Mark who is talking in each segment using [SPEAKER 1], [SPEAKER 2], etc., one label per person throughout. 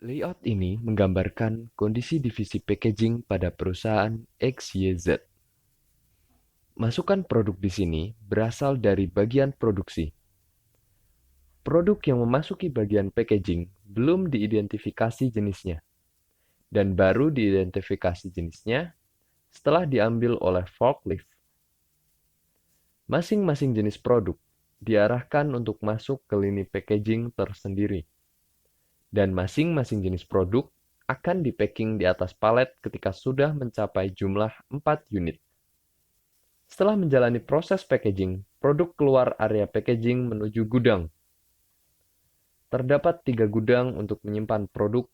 [SPEAKER 1] Layout ini menggambarkan kondisi divisi packaging pada perusahaan XYZ. Masukan produk di sini berasal dari bagian produksi. Produk yang memasuki bagian packaging belum diidentifikasi jenisnya, dan baru diidentifikasi jenisnya setelah diambil oleh forklift. Masing-masing jenis produk diarahkan untuk masuk ke lini packaging tersendiri, dan masing-masing jenis produk akan dipacking di atas palet ketika sudah mencapai jumlah 4 unit. Setelah menjalani proses packaging, produk keluar area packaging menuju gudang. Terdapat 3 gudang untuk menyimpan produk.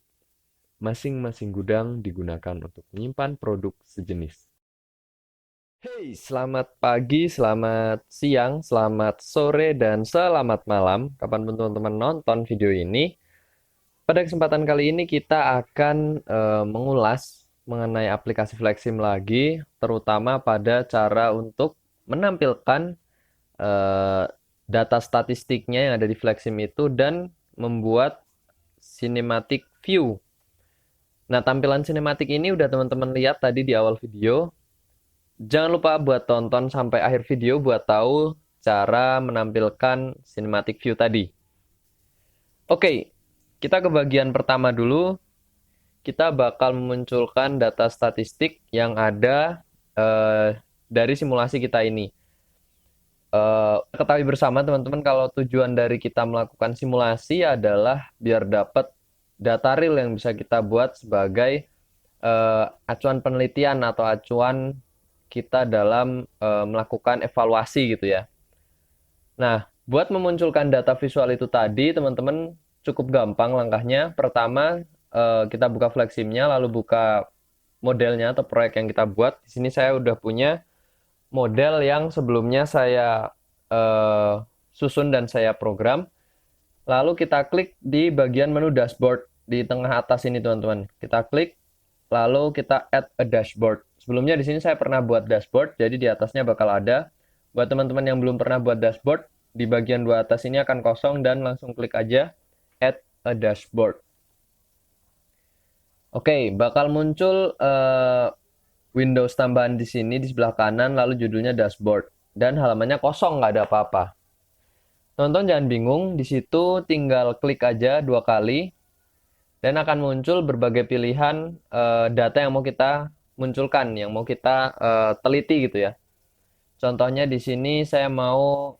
[SPEAKER 1] Masing-masing gudang digunakan untuk menyimpan produk sejenis. Hey, selamat pagi, selamat siang, selamat sore, dan selamat malam. Kapanpun teman-teman nonton video ini. Pada kesempatan kali ini kita akan mengulas mengenai aplikasi Flexim lagi, terutama pada cara untuk menampilkan eh, data statistiknya yang ada di Flexim itu dan membuat cinematic view. Nah, tampilan sinematik ini udah teman-teman lihat tadi di awal video. Jangan lupa buat tonton sampai akhir video buat tahu cara menampilkan cinematic view tadi. Oke, kita ke bagian pertama dulu. Kita bakal memunculkan data statistik yang ada dari simulasi kita ini. Ketahui bersama teman-teman kalau tujuan dari kita melakukan simulasi adalah biar dapat data real yang bisa kita buat sebagai acuan penelitian atau acuan kita dalam melakukan evaluasi gitu ya. Nah, buat memunculkan data visual itu tadi, teman-teman cukup gampang langkahnya. Pertama, kita buka Fleximnya, lalu buka modelnya atau proyek yang kita buat. Di sini saya udah punya model yang sebelumnya saya susun dan saya program. Lalu kita klik di bagian menu dashboard di tengah atas ini, teman-teman. Kita klik, lalu kita add a dashboard. Sebelumnya di sini saya pernah buat dashboard, jadi di atasnya bakal ada. Buat teman-teman yang belum pernah buat dashboard, di bagian dua atas ini akan kosong dan langsung klik aja add a dashboard. Oke, bakal muncul Windows tambahan di sini di sebelah kanan, lalu judulnya dashboard dan halamannya kosong, nggak ada apa-apa. Teman-teman jangan bingung, di situ tinggal klik aja 2 kali dan akan muncul berbagai pilihan data yang mau kita munculkan, yang mau kita teliti gitu ya. Contohnya di sini saya mau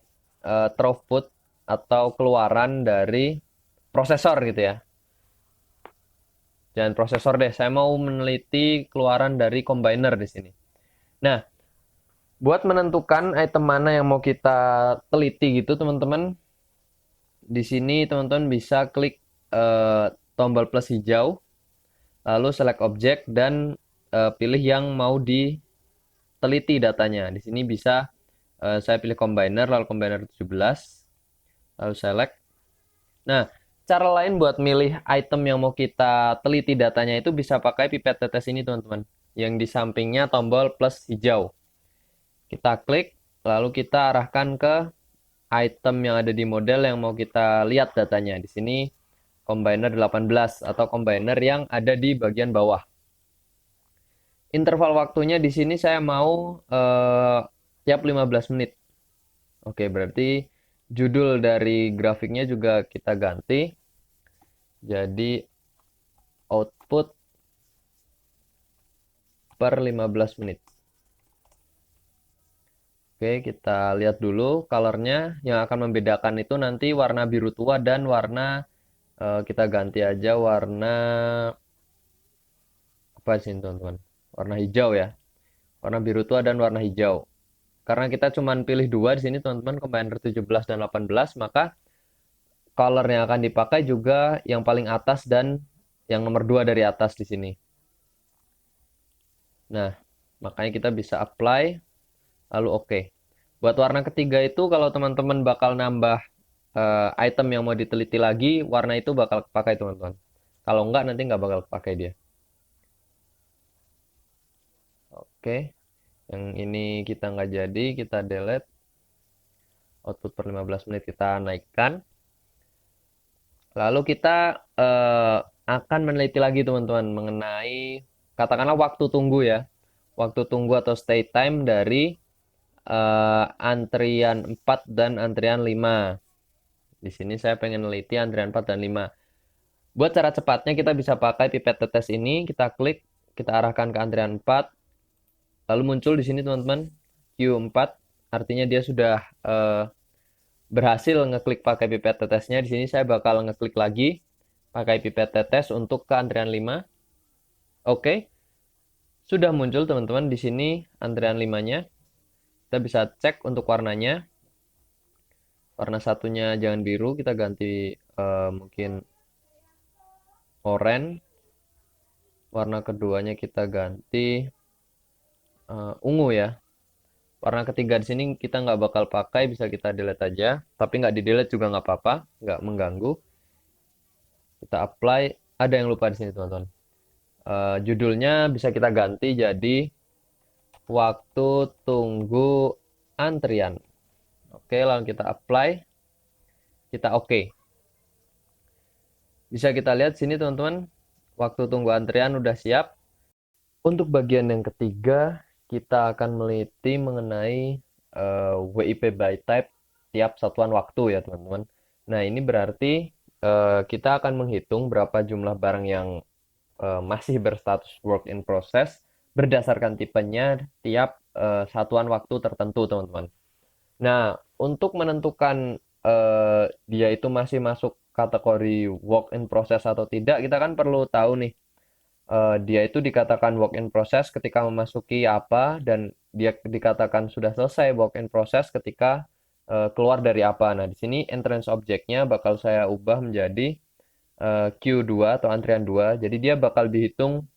[SPEAKER 1] throughput atau keluaran dari prosesor gitu ya. Jangan prosesor deh, saya mau meneliti keluaran dari combiner di sini. Nah, buat menentukan item mana yang mau kita teliti gitu teman-teman, di sini teman-teman bisa klik tombol plus hijau, lalu select object dan pilih yang mau diteliti datanya. Di sini bisa saya pilih combiner, lalu combiner 17, lalu select. Nah, cara lain buat milih item yang mau kita teliti datanya itu bisa pakai pipet tetes ini teman-teman, yang di sampingnya tombol plus hijau. Kita klik, lalu kita arahkan ke item yang ada di model yang mau kita lihat datanya. Di sini combiner 18 atau combiner yang ada di bagian bawah. Interval waktunya di sini saya mau tiap 15 menit. Oke, berarti judul dari grafiknya juga kita ganti. Jadi output per 15 menit. Oke, kita lihat dulu colornya. Yang akan membedakan itu nanti warna biru tua dan warna kita ganti aja warna apa sih teman-teman? Warna hijau ya. Warna biru tua dan warna hijau. Karena kita cuma pilih dua di sini teman-teman, combiner 17 dan 18, maka color yang akan dipakai juga yang paling atas dan yang nomor 2 dari atas di sini. Nah, makanya kita bisa apply, lalu oke. Buat warna ketiga itu kalau teman-teman bakal nambah item yang mau diteliti lagi, warna itu bakal pakai teman-teman. Kalau enggak nanti nggak bakal pakai dia. Oke, yang ini kita nggak jadi, kita delete. Output per 15 menit kita naikkan. Lalu kita akan meneliti lagi teman-teman mengenai katakanlah waktu tunggu ya. Waktu tunggu atau stay time dari antrian 4 dan antrian 5. Di sini saya pengen neliti antrian 4 dan 5. Buat cara cepatnya kita bisa pakai pipet tetes ini, kita klik, kita arahkan ke antrian 4, lalu muncul di sini teman-teman Q4, artinya dia sudah berhasil ngeklik pakai pipet tetesnya. Di sini saya bakal ngeklik lagi pakai pipet tetes untuk ke antrian 5. Oke. Sudah muncul teman-teman di sini antrian 5-nya. Kita bisa cek untuk warnanya. Warna satunya jangan biru, kita ganti mungkin oranye. Warna keduanya kita ganti ungu ya. Warna ketiga di sini kita nggak bakal pakai, bisa kita delete aja. Tapi nggak di delete juga nggak apa-apa, nggak mengganggu. Kita apply. Ada yang lupa di sini teman-teman. Judulnya bisa kita ganti jadi waktu tunggu antrian. Oke, lalu kita apply. Kita oke. Bisa kita lihat sini teman-teman, waktu tunggu antrian udah siap. Untuk bagian yang ketiga, kita akan meneliti mengenai WIP by type tiap satuan waktu ya teman-teman. Nah, ini berarti kita akan menghitung berapa jumlah barang yang masih berstatus work in process berdasarkan tipenya tiap satuan waktu tertentu teman-teman. Nah, untuk menentukan dia itu masih masuk kategori work in process atau tidak, kita kan perlu tahu nih dia itu dikatakan work in process ketika memasuki apa, dan dia dikatakan sudah selesai work in process ketika keluar dari apa. Nah, di sini entrance object-nya bakal saya ubah menjadi Q2 atau antrian 2. Jadi dia bakal dihitung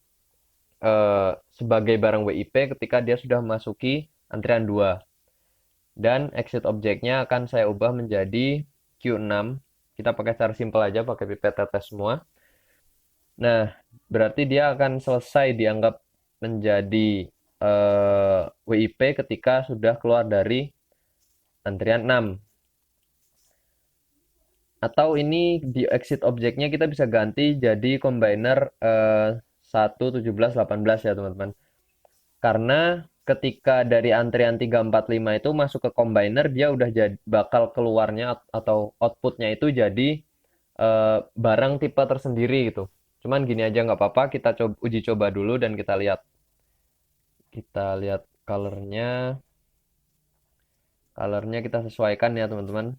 [SPEAKER 1] sebagai barang WIP ketika dia sudah memasuki antrian 2. Dan exit object-nya akan saya ubah menjadi Q6. Kita pakai cara simpel aja, pakai pipet tetes semua. Nah, berarti dia akan selesai dianggap menjadi WIP ketika sudah keluar dari antrian 6. Atau ini di exit objeknya kita bisa ganti jadi combiner 1, 17, 18 ya teman-teman. Karena ketika dari antrian 3, 4, 5 itu masuk ke combiner, dia udah bakal keluarnya atau outputnya itu jadi barang tipe tersendiri gitu. Cuman gini aja nggak apa-apa, kita uji coba dulu dan kita lihat. Kita lihat colornya. Colornya kita sesuaikan ya teman-teman.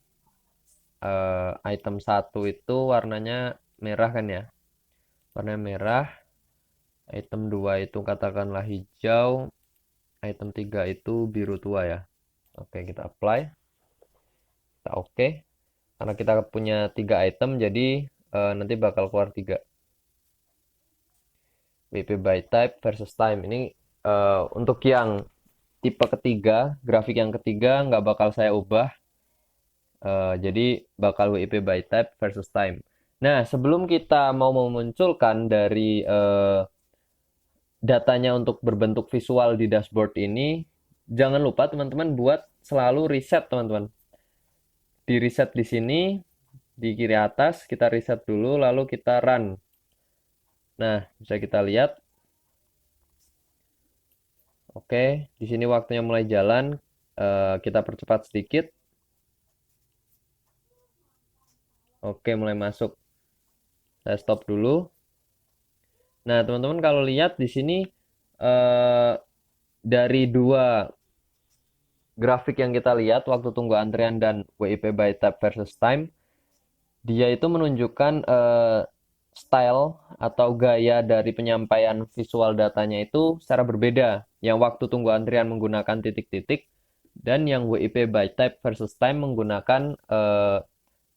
[SPEAKER 1] Item 1 itu warnanya merah kan ya. Warnanya merah. Item 2 itu katakanlah hijau. Item 3 itu biru tua ya. Oke, kita apply. Kita oke. Karena kita punya 3 item, jadi nanti bakal keluar 3. WP by type versus time. Ini untuk yang tipe ketiga, grafik yang ketiga nggak bakal saya ubah. Jadi bakal WIP by type versus time. Nah, sebelum kita mau memunculkan dari datanya untuk berbentuk visual di dashboard ini, jangan lupa teman-teman buat selalu reset teman-teman. Di reset di sini, di kiri atas, kita reset dulu, lalu kita run. Nah, bisa kita lihat. Oke, di sini waktunya mulai jalan. Kita percepat sedikit. Oke, mulai masuk. Saya stop dulu. Nah, teman-teman kalau lihat di sini dari dua grafik yang kita lihat, waktu tunggu antrian dan WIP by type versus time, dia itu menunjukkan style atau gaya dari penyampaian visual datanya itu secara berbeda. Yang waktu tunggu antrian menggunakan titik-titik, dan yang WIP by type versus time menggunakan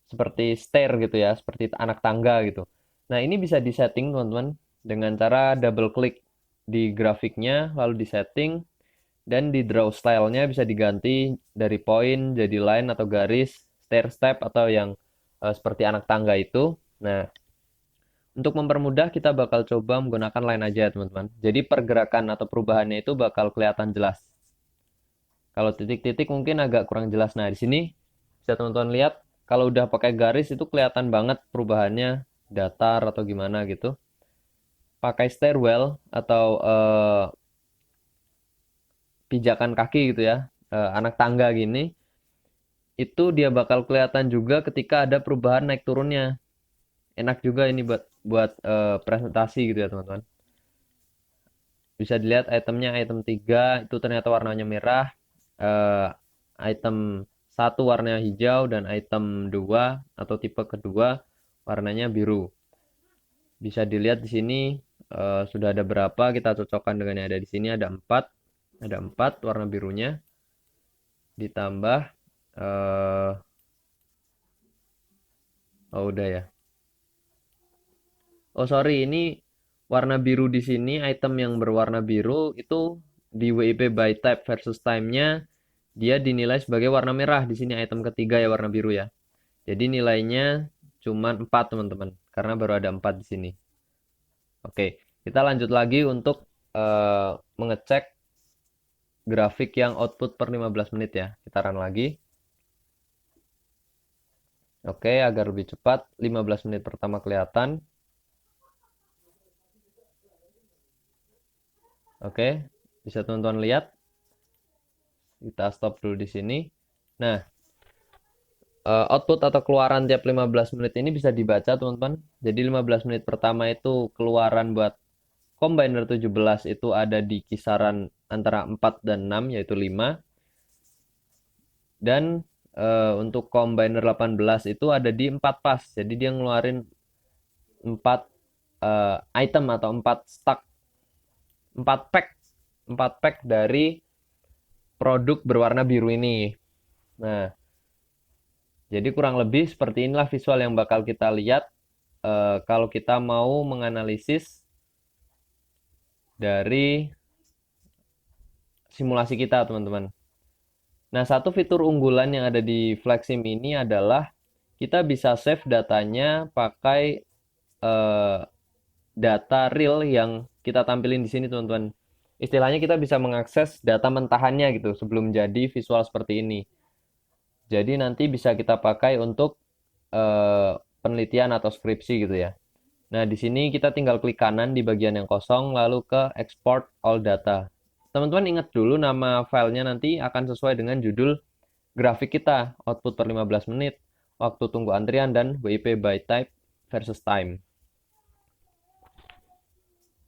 [SPEAKER 1] seperti stair gitu ya, seperti anak tangga gitu. Nah, ini bisa disetting teman-teman dengan cara double klik di grafiknya, lalu disetting, dan di draw style-nya bisa diganti dari point jadi line atau garis, stair step atau yang seperti anak tangga itu. Nah, untuk mempermudah kita bakal coba menggunakan line aja teman-teman. Jadi pergerakan atau perubahannya itu bakal kelihatan jelas. Kalau titik-titik mungkin agak kurang jelas. Nah, di sini bisa teman-teman lihat kalau udah pakai garis itu kelihatan banget perubahannya datar atau gimana gitu. Pakai stairwell atau pijakan kaki gitu ya, anak tangga gini, itu dia bakal kelihatan juga ketika ada perubahan naik turunnya. Enak juga ini buat buat presentasi gitu ya teman-teman. Bisa dilihat itemnya item 3 itu ternyata warnanya merah, eh, item 1 warnanya hijau, dan item 2 atau tipe kedua warnanya biru. Bisa dilihat di sini sudah ada berapa, kita cocokkan dengan yang ada di sini, ada 4. Ada 4 warna birunya, ditambah oh udah ya. Oh sorry, ini warna biru di sini, item yang berwarna biru itu di WIP by type versus time-nya dia dinilai sebagai warna merah. Di sini item ketiga ya warna biru ya. Jadi nilainya cuma 4 teman-teman, karena baru ada 4 di sini. Oke, kita lanjut lagi untuk mengecek grafik yang output per 15 menit ya. Kita run lagi. Oke, agar lebih cepat, 15 menit pertama kelihatan. Oke, bisa teman-teman lihat. Kita stop dulu di sini. Nah, output atau keluaran tiap 15 menit ini bisa dibaca teman-teman. Jadi 15 menit pertama itu keluaran buat combiner 17 itu ada di kisaran antara 4 dan 6 yaitu 5. Dan untuk combiner 18 itu ada di 4 pas. Jadi dia ngeluarin 4 item atau 4 stack, 4 pack, 4 pack dari produk berwarna biru ini. Nah, jadi kurang lebih seperti inilah visual yang bakal kita lihat kalau kita mau menganalisis dari simulasi kita, teman-teman. Nah, satu fitur unggulan yang ada di Flexim ini adalah kita bisa save datanya pakai eh, data real yang kita tampilin di sini, teman-teman. Istilahnya kita bisa mengakses data mentahannya gitu sebelum jadi visual seperti ini. Jadi nanti bisa kita pakai untuk eh, penelitian atau skripsi gitu ya. Nah, di sini kita tinggal klik kanan di bagian yang kosong, lalu ke Export All Data. Teman-teman ingat dulu nama filenya nanti akan sesuai dengan judul grafik kita, output per 15 menit, waktu tunggu antrian, dan WIP by type versus time.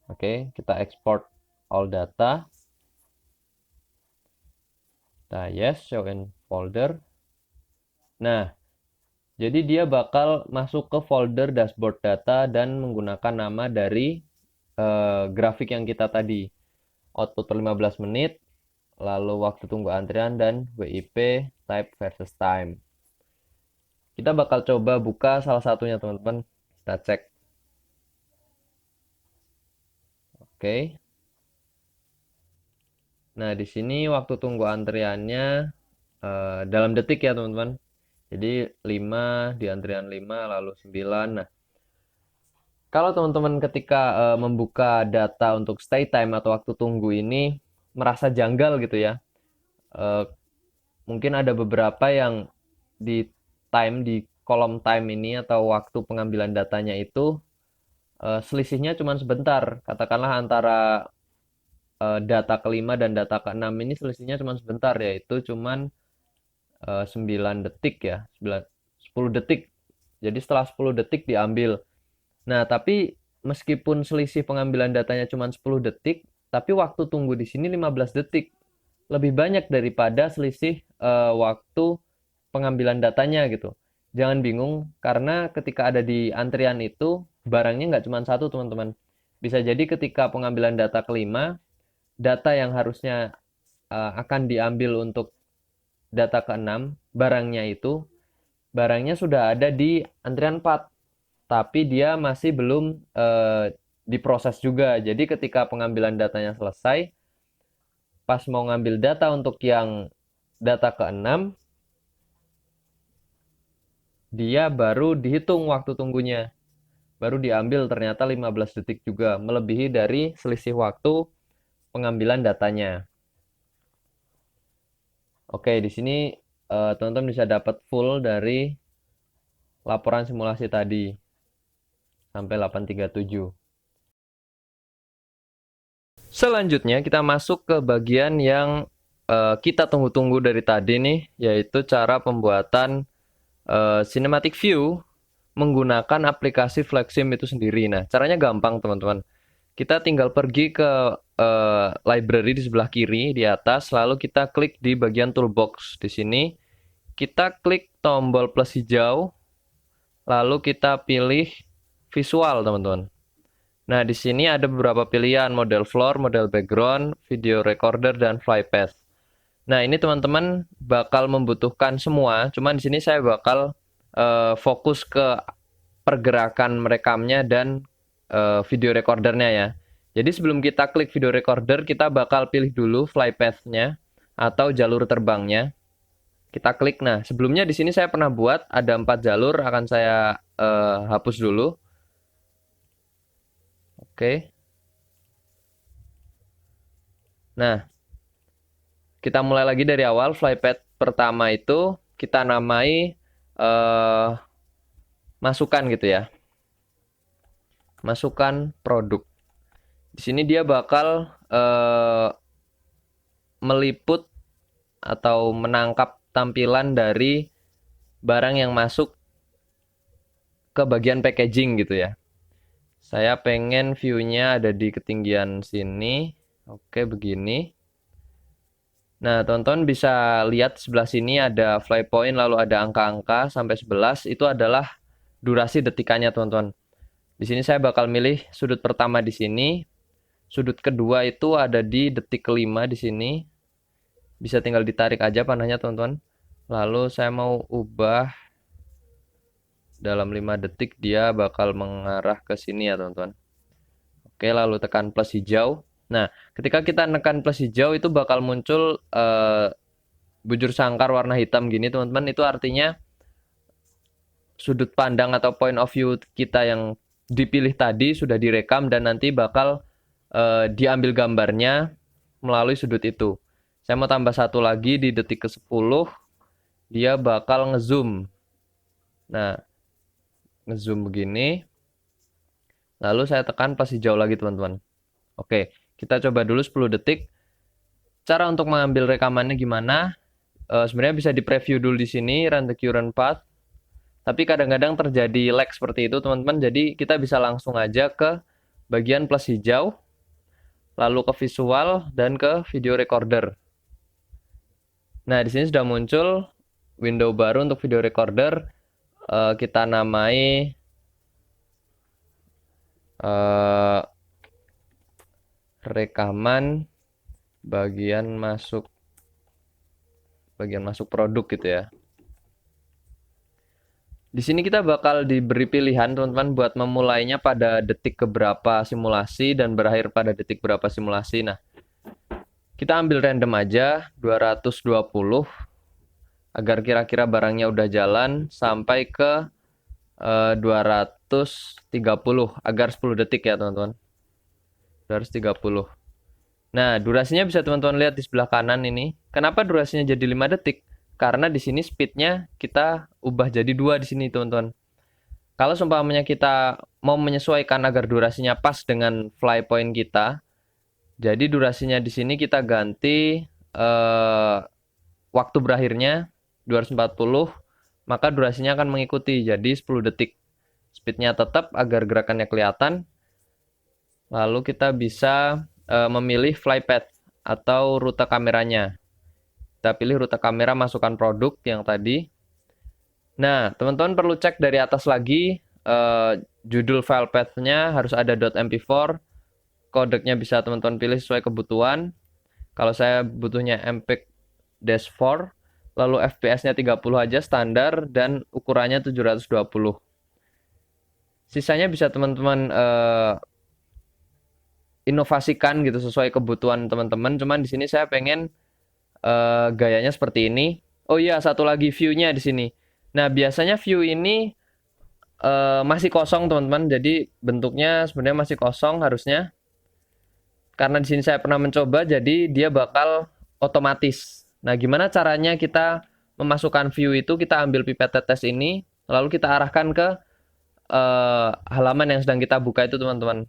[SPEAKER 1] Oke, kita export all data. Kita yes, show in folder. Nah, jadi dia bakal masuk ke folder dashboard data dan menggunakan nama dari grafik yang kita tadi. Output per 15 menit, lalu waktu tunggu antrian, dan WIP type versus time. Kita bakal coba buka salah satunya teman-teman. Kita cek. Oke. Nah, di sini waktu tunggu antriannya dalam detik ya teman-teman. Jadi 5 di antrian 5 lalu 9. Nah, kalau teman-teman ketika membuka data untuk stay time atau waktu tunggu ini merasa janggal gitu ya. eh, Mungkin ada beberapa yang di time di kolom time ini atau waktu pengambilan datanya itu selisihnya cuma sebentar. Katakanlah antara data kelima dan data keenam ini selisihnya cuma sebentar, yaitu cuma 9 detik ya, 10 detik. Jadi setelah 10 detik diambil. Nah, tapi meskipun selisih pengambilan datanya cuma 10 detik, tapi waktu tunggu di sini 15 detik. Lebih banyak daripada selisih waktu pengambilan datanya gitu. Jangan bingung, karena ketika ada di antrian itu, barangnya nggak cuma satu, teman-teman. Bisa jadi ketika pengambilan data kelima, data yang harusnya akan diambil untuk data keenam, barangnya sudah ada di antrian 4, tapi dia masih belum diproses juga. Jadi ketika pengambilan datanya selesai, pas mau ngambil data untuk yang data keenam, dia baru dihitung waktu tunggunya. Baru diambil ternyata 15 detik juga, melebihi dari selisih waktu pengambilan datanya. Oke, di sini teman-teman bisa dapat full dari laporan simulasi tadi. sampai 837. Selanjutnya kita masuk ke bagian yang kita tunggu-tunggu dari tadi nih, yaitu cara pembuatan cinematic view menggunakan aplikasi FlexSim itu sendiri. Nah, caranya gampang teman-teman. Kita tinggal pergi ke library di sebelah kiri di atas, lalu kita klik di bagian toolbox. Di sini kita klik tombol plus hijau, lalu kita pilih visual teman-teman. Nah, di sini ada beberapa pilihan, model floor, model background, video recorder, dan flypath. Nah, ini teman-teman bakal membutuhkan semua, cuman di sini saya bakal fokus ke pergerakan merekamnya dan video recordernya ya. Jadi sebelum kita klik video recorder, kita bakal pilih dulu flypath-nya atau jalur terbangnya. Kita klik. Nah, sebelumnya di sini saya pernah buat ada 4 jalur, akan saya hapus dulu. Oke. Nah, kita mulai lagi dari awal. Flypath pertama itu kita namai masukan gitu ya. Masukkan produk. Di sini dia bakal meliput atau menangkap tampilan dari barang yang masuk ke bagian packaging gitu ya. Saya pengen view-nya ada di ketinggian sini. Oke, begini. Nah, teman-teman bisa lihat sebelah sini ada fly point, lalu ada angka-angka sampai 11. Itu adalah durasi detikannya, teman-teman. Di sini saya bakal milih sudut pertama di sini. Sudut kedua itu ada di detik kelima di sini. Bisa tinggal ditarik aja panahnya, teman-teman. Lalu saya mau ubah dalam 5 detik dia bakal mengarah ke sini ya teman-teman. Oke, lalu tekan plus hijau. Nah, ketika kita tekan plus hijau itu bakal muncul bujur sangkar warna hitam gini teman-teman. Itu artinya sudut pandang atau point of view kita yang dipilih tadi sudah direkam dan nanti bakal diambil gambarnya melalui sudut itu. Saya mau tambah satu lagi di detik ke-10. Dia bakal ngezoom. Nah, ngezoom begini. Lalu saya tekan plus hijau lagi teman-teman. Oke, kita coba dulu 10 detik. Cara untuk mengambil rekamannya gimana? Sebenarnya bisa di preview dulu di sini, run the current path. Tapi kadang-kadang terjadi lag seperti itu teman-teman. Jadi kita bisa langsung aja ke bagian plus hijau, lalu ke visual dan ke video recorder. Nah, di sini sudah muncul window baru untuk video recorder. Kita namai rekaman bagian masuk produk gitu ya. Di sini kita bakal diberi pilihan teman-teman buat memulainya pada detik keberapa simulasi dan berakhir pada detik berapa simulasi. Nah, kita ambil random aja 220 agar kira-kira barangnya udah jalan sampai ke 230 agar 10 detik ya teman-teman. 230. Nah, durasinya bisa teman-teman lihat di sebelah kanan ini. Kenapa durasinya jadi 5 detik? Karena di sini speednya kita ubah jadi 2 di sini teman-teman. Kalau seumpamanya kita mau menyesuaikan agar durasinya pas dengan fly point kita, jadi durasinya di sini kita ganti waktu berakhirnya 240, maka durasinya akan mengikuti jadi 10 detik. Speednya tetap agar gerakannya kelihatan. Lalu kita bisa memilih flypath atau rute kameranya. Kita pilih rute kamera masukkan produk yang tadi. Nah, teman-teman perlu cek dari atas lagi judul file path-nya harus ada .mp4. Kodeknya bisa teman-teman pilih sesuai kebutuhan. Kalau saya butuhnya MPEG-4, lalu FPS-nya 30 aja standar dan ukurannya 720. Sisanya bisa teman-teman inovasikan gitu sesuai kebutuhan teman-teman. Cuman di sini saya pengen gayanya seperti ini. Oh iya, satu lagi view-nya di sini. Nah, biasanya view ini masih kosong teman-teman. Jadi bentuknya sebenarnya masih kosong harusnya. Karena di sini saya pernah mencoba, jadi dia bakal otomatis. Nah, gimana caranya kita memasukkan view itu? Kita ambil pipet tetes ini, lalu kita arahkan ke halaman yang sedang kita buka itu teman-teman.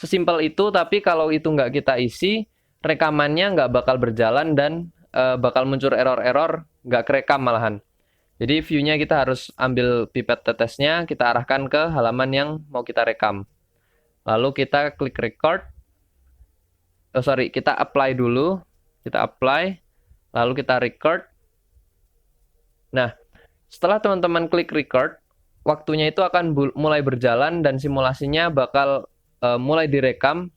[SPEAKER 1] Sesimpel itu, tapi kalau itu nggak kita isi, rekamannya nggak bakal berjalan dan bakal muncul error-error, nggak kerekam malahan. Jadi view-nya kita harus ambil pipet tetesnya, kita arahkan ke halaman yang mau kita rekam. Lalu kita klik record. Kita apply dulu. Kita apply, lalu kita record. Nah, setelah teman-teman klik record, waktunya itu akan mulai berjalan dan simulasinya bakal mulai direkam.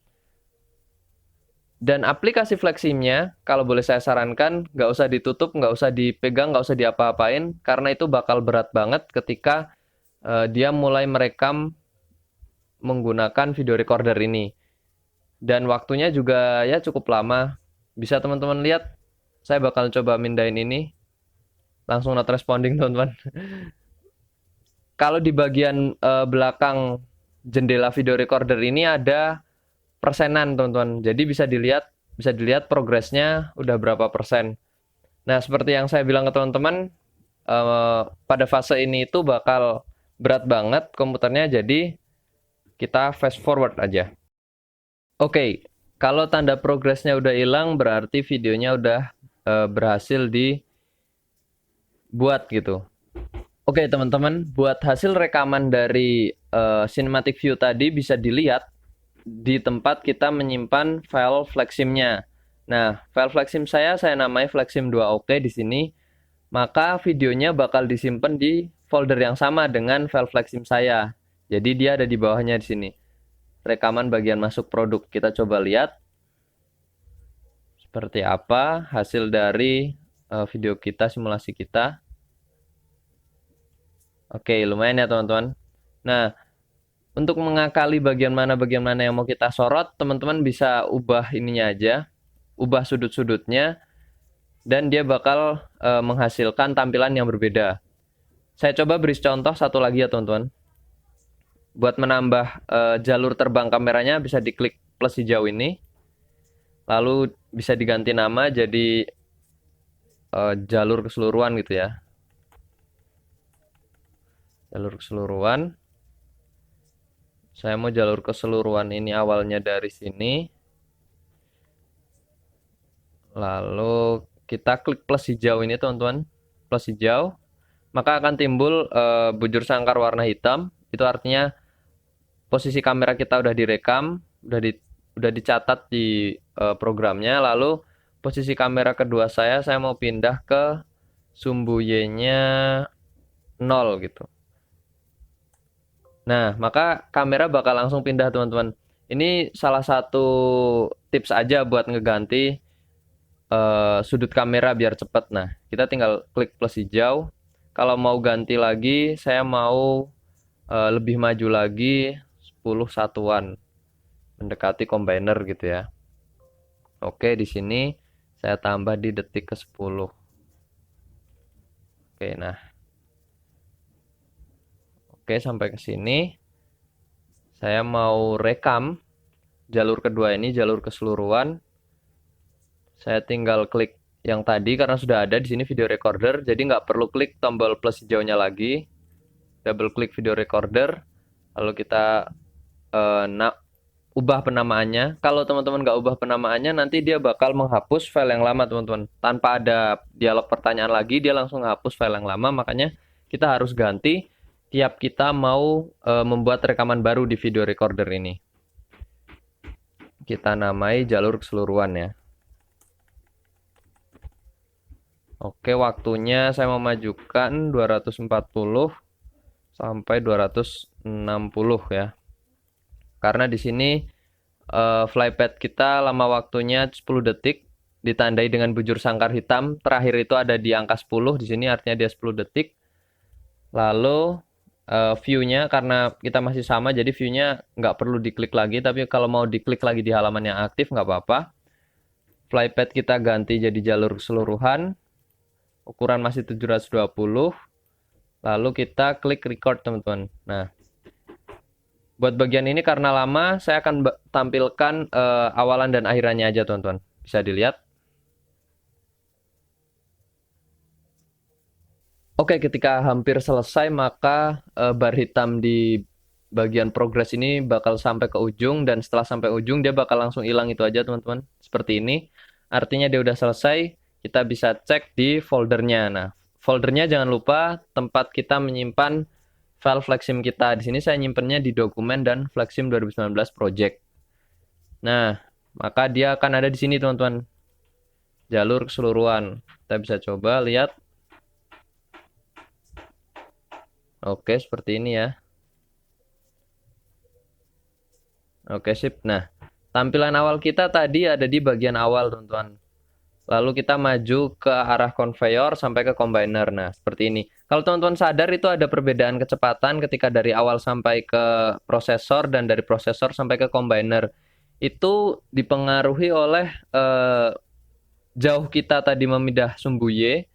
[SPEAKER 1] Dan aplikasi Fleximnya, kalau boleh saya sarankan, nggak usah ditutup, nggak usah dipegang, nggak usah diapa-apain, karena itu bakal berat banget ketika dia mulai merekam menggunakan video recorder ini. Dan waktunya juga ya cukup lama. Bisa teman-teman lihat, saya bakal coba mindahin ini. Langsung not responding teman-teman. Kalau di bagian belakang jendela video recorder ini ada persenan teman-teman. Jadi bisa dilihat progresnya udah berapa persen. Nah, seperti yang saya bilang ke teman-teman, pada fase ini itu bakal berat banget komputernya, jadi kita fast forward aja. Oke, kalau tanda progresnya udah hilang berarti videonya udah berhasil dibuat gitu. Oke teman-teman, buat hasil rekaman dari cinematic view tadi bisa dilihat di tempat kita menyimpan file Fleximnya. Nah, file Flexim saya namai Flexim 2OK di sini. Maka videonya bakal disimpan di folder yang sama dengan file Flexim saya. Jadi dia ada di bawahnya di sini. Rekaman bagian masuk produk. Kita coba lihat seperti apa hasil dari video kita, simulasi kita. Oke, lumayan ya teman-teman. Nah, untuk mengakali bagian mana yang mau kita sorot, teman-teman bisa ubah ininya aja, ubah sudut-sudutnya, dan dia bakal menghasilkan tampilan yang berbeda. Saya coba beri contoh satu lagi ya teman-teman. Buat menambah jalur terbang kameranya bisa diklik plus hijau ini, lalu bisa diganti nama jadi jalur keseluruhan gitu ya. Jalur keseluruhan. Saya mau jalur keseluruhan ini awalnya dari sini. Lalu kita klik plus hijau ini teman-teman. Plus hijau. Maka akan timbul bujur sangkar warna hitam. Itu artinya posisi kamera kita udah direkam. Udah dicatat di programnya. Lalu posisi kamera kedua saya mau pindah ke sumbu Y-nya 0 gitu. Nah, maka kamera bakal langsung pindah teman-teman. Ini salah satu tips aja buat ngeganti sudut kamera biar cepet. Nah, kita tinggal klik plus hijau. Kalau mau ganti lagi, saya mau lebih maju lagi 10 satuan. Mendekati combiner gitu ya. Oke, di sini saya tambah di detik ke 10. Oke, nah. Oke, sampai ke sini. Saya mau rekam jalur kedua ini, jalur keseluruhan. Saya tinggal klik yang tadi karena sudah ada di sini video recorder, jadi nggak perlu klik tombol plus hijaunya lagi. Double klik video recorder, lalu kita ubah penamaannya. Kalau teman-teman nggak ubah penamaannya, nanti dia bakal menghapus file yang lama teman-teman. Tanpa ada dialog pertanyaan lagi, dia langsung menghapus file yang lama. Makanya kita harus ganti tiap kita mau membuat rekaman baru di video recorder ini. Kita namai jalur keseluruhan ya. Oke, waktunya saya memajukan 240 sampai 260 ya. Karena di sini flypad kita lama waktunya 10 detik, ditandai dengan bujur sangkar hitam. Terakhir itu ada di angka 10, di sini artinya dia 10 detik. Lalu view-nya karena kita masih sama, jadi view-nya nggak perlu diklik lagi, tapi kalau mau diklik lagi di halaman yang aktif nggak apa-apa. Flypad kita ganti jadi jalur keseluruhan, ukuran masih 720, lalu kita klik record teman-teman. Nah, buat bagian ini karena lama, saya akan tampilkan awalan dan akhirannya aja teman-teman. Bisa dilihat. Oke, ketika hampir selesai maka bar hitam di bagian progress ini bakal sampai ke ujung, dan setelah sampai ujung dia bakal langsung hilang itu aja teman-teman. Seperti ini. Artinya dia udah selesai, kita bisa cek di foldernya. Nah, foldernya jangan lupa tempat kita menyimpan file Flexim kita. Di sini saya nyimpennya di dokumen dan Flexim 2019 project. Nah, maka dia akan ada di sini teman-teman. Jalur keseluruhan. Kita bisa coba lihat. Oke, seperti ini ya. Oke, sip. Nah, tampilan awal kita tadi ada di bagian awal, teman-teman. Lalu kita maju ke arah conveyor sampai ke combiner. Nah, seperti ini. Kalau teman-teman sadar itu ada perbedaan kecepatan ketika dari awal sampai ke prosesor dan dari prosesor sampai ke combiner. Itu dipengaruhi oleh jauh kita tadi memindah sumbu Y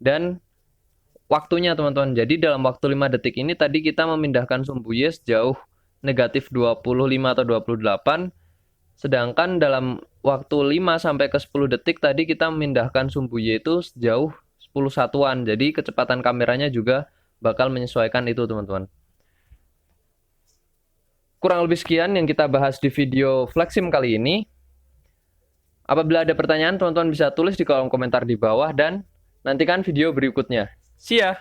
[SPEAKER 1] dan waktunya teman-teman. Jadi dalam waktu 5 detik ini tadi kita memindahkan sumbu Y sejauh negatif 25 atau 28. Sedangkan dalam waktu 5 sampai ke 10 detik tadi kita memindahkan sumbu Y itu sejauh 10 satuan. Jadi kecepatan kameranya juga bakal menyesuaikan itu teman-teman. Kurang lebih sekian yang kita bahas di video Flexim kali ini. Apabila ada pertanyaan, teman-teman bisa tulis di kolom komentar di bawah dan nantikan video berikutnya. See ya!